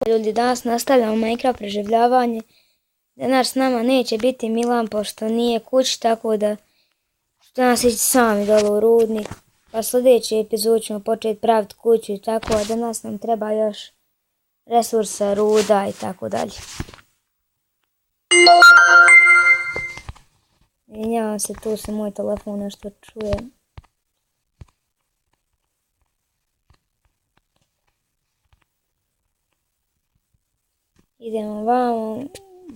Ljudi, danas nastavljamo Minecraft preživljavanje. Danas s nama neće biti Milan pošto nije kući, tako da danas ići sami dole u rudnik. Pa sljedeći epizod ćemo početi praviti kuću i tako, a danas nam treba još resursa, ruda i tako dalje. Izvinjavam se, tu se moj telefon nešto čuje. Idemo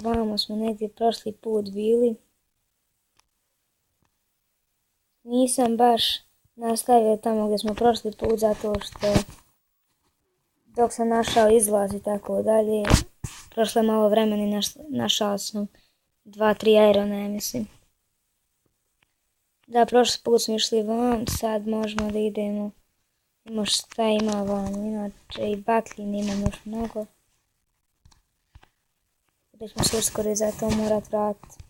vamo smo negdje prošli put bili. Nisam baš nastavio tamo gdje smo prošli put zato što dok sam našao izlaz i tako dalje, prošlo je malo vremena i našao sam 2-3 irona, ja mislim. Da, prošli put smo išli van, sad možemo da idemo. Imamo šta ima van, inače i baklin imam još mnogo. Da ćemo se uskoro za to morat vratiti.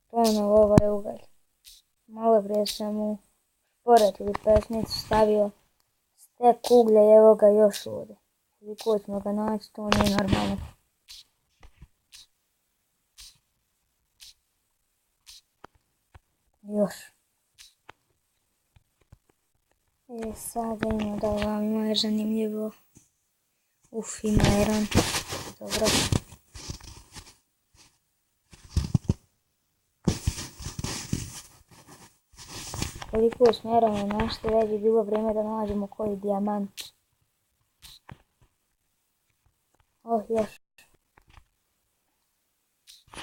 Ponovo ovaj ugalj. Malo prije sam u šporet ili pesnicu stavio stek uglja i evo ga još ovdje. Koliko ćemo ga naći, to nije normalno. Još. Sad imamo da vam ima je zanimljivo. Ima iron. Dobro. Koliko smo irona našli, već je bilo vrijeme da nađemo koji dijamant. Još.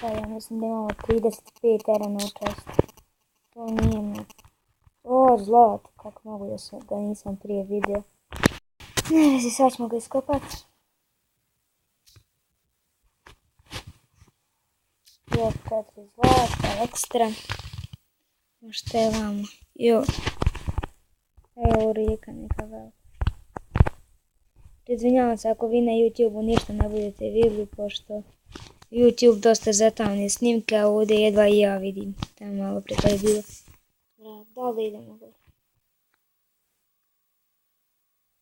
Sad ja mislim da imamo 35 irona u česti. To nije mi. Zlato, kako mogu da nisam prije vidio. Ne vezi, sad ćemo ga iskopati. Još 4 zlata, ekstra. Šta je vamo? Evo rijeka neka velika. Izvinjavam se ako vi na YouTube-u ništa ne budete vidjeli, pošto YouTube dosta zatamne snimke, a ovdje jedva i ja vidim. Tamo malo prije kada je bilo. Da li idemo gore?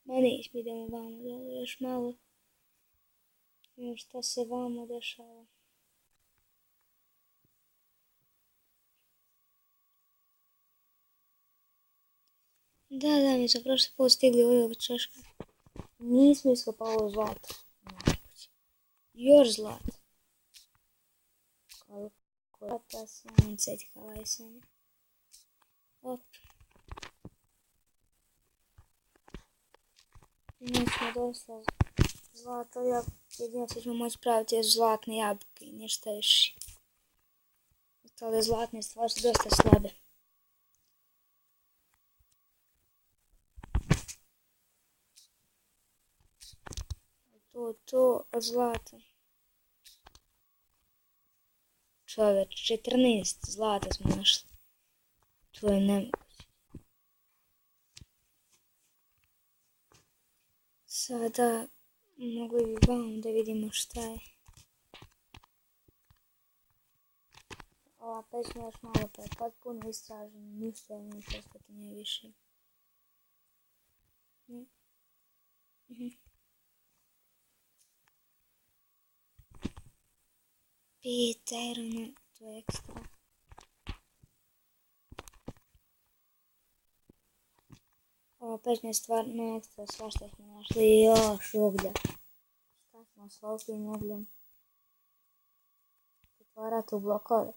Ma nećemo, idemo vamo dole još malo. Šta se vamo dešava? Da, mi su prošli put stigli ovdje češka. Nismo iskopali ovo zlato. Još zlato. Koliko zlata sam, cetikavaj sam. Op. Nismo dosta zlata, jedino što ćemo moći praviti je zlatne jabuke i ništa više. Ostale zlatne stvari su dosta slabe. To od zlata. Čovječ, 14 zlata smo našli. To je nemoguće. Sada mogli bi vam da vidimo šta je. Ova pećina još malo pa je potpuno istražena, ništa je nije postati nije više. Pet irona, to je ekstra. Ova pećina je stvarno ekstra, svašta smo našli i još uglja. Šta smo s ovim ugljem? Pretvarati u blokove.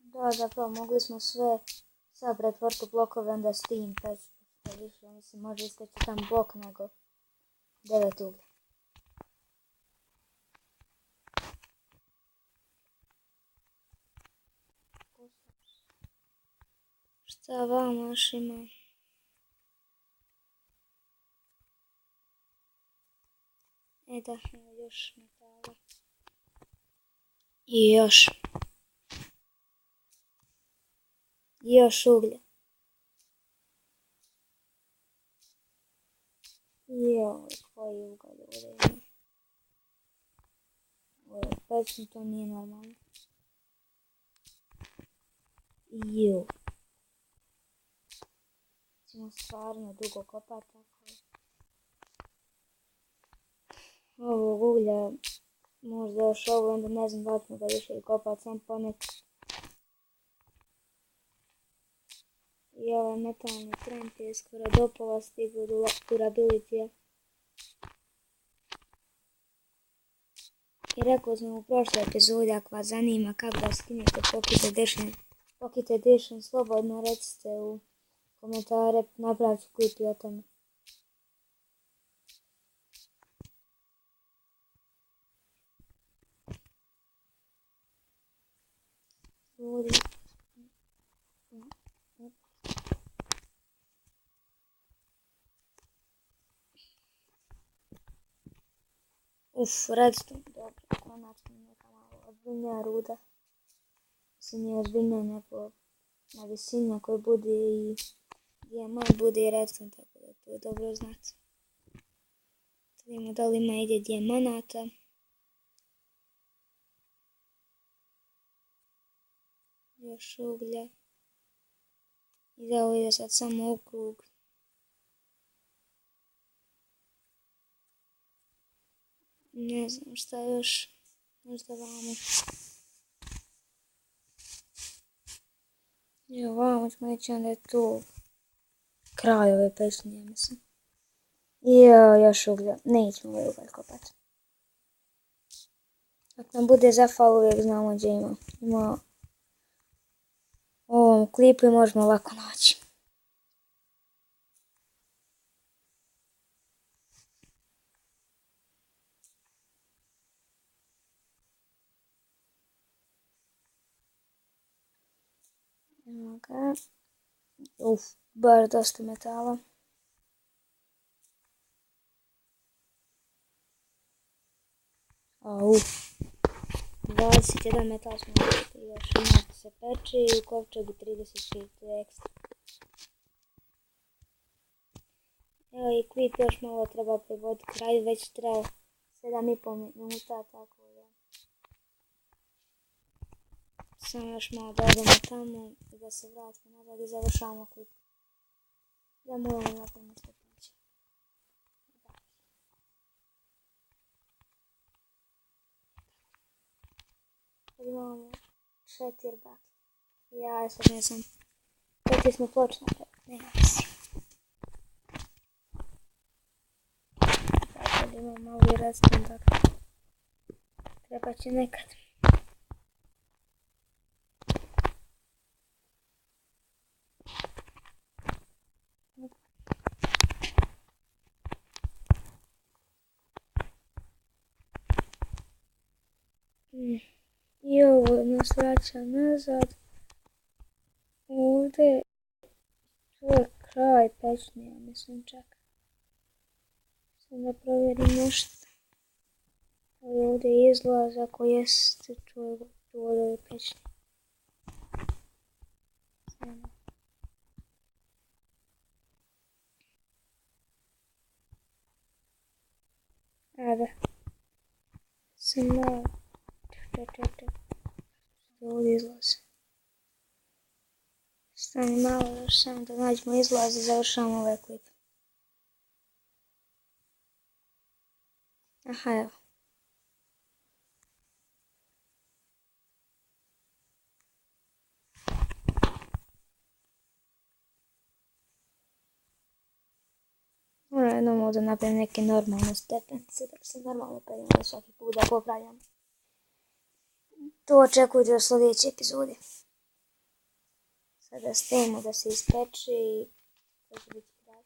Da, zapravo mogli smo sve sad pretvoriti u blokove, onda s tim peći. Više, mislim, može iskaći tam blok nego 9 uglja. Šta vamo još ima? Da, evo još metala. I još uglja. Koji ugalj ovdje ima. Ovo je pećin, to nije normalno. Jo. Ćemo stvarno dugo kopati tako. Ovog uglja, možda još ovo, onda ne znam da li ćemo ga više kopati, sam ponekad. I ovaj metalni trend je skoro do pola stigao do durability-a. I rekao sam u prošloj epizodi, ako vas zanima kako da skinete Pocket Edition, slobodno recite u komentare, napravit ću klip i o tome. Redstone, dobro, konačno neka malo ozbiljnija ruda. Mislim, nije ozbiljnija nego na visini na kojoj bude i dijamant, bude i redstone, tako da to je dobro znati. Vidimo da li ima ide dijamanata. Još uglja. I da ovo ide sad samo u krug. Ne znam šta još. Možda vamo. Jo, vamo ćemo reći onda je to kraj ove pećnije, mislim. I još uglja. Nećemo ovaj ugalj kopati. Ako nam bude zafalo, uvijek znamo gdje ima. Ima u ovom klipu i možemo lako naći. Evo ga. Bar dosta metala. Au. 21 metal smo našli, još ima se peče i u kovčegu 35, to je ekstra. Evo i klip još malo treba privoditi kraju, već treba 7,5 minuta, tako da. Samo još malo da odemo tamo i da se vratimo nazad i završavamo klip. Da moramo napravimo što piće. Imamo 4 baklje. Ja sad ne znam. Peti smo ploče napraviti, nema visi. Tako da imamo malo i redstone, tako. Treba će nekad. I ovo nas vraća nazad. Ovdje to je kraj pećnija, mislim čak. Sad da provjerim nešto. Ali ovdje je izlaz, ako jeste, to je ove pećnije. A da. Sam malo. Ček. Ovdje izlazi. Stani malo još samo da nađemo izlaz i završamo ovaj klip. Aha, evo. Moram jednom ovdje napravim neke normalne stepenice, da se normalno penjamo svaki put da popravljam. To očekujte u sljedećoj epizodi. Sada stavimo da se ispeče i to će biti kraj.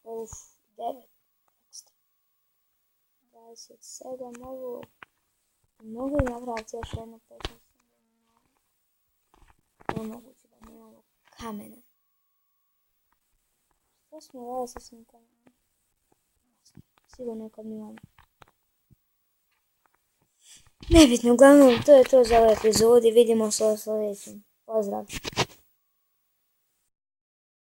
9 ekstra. 27 ovo. Mogu li napraviti još jedno 15? Ne moguće da nemamo kamena. Što smo radili sa svim kamenom? Sigurno kad mi imamo. Nebitno, uglavnom to je to za ovaj epizodi, vidimo se u sljedećem. Pozdrav!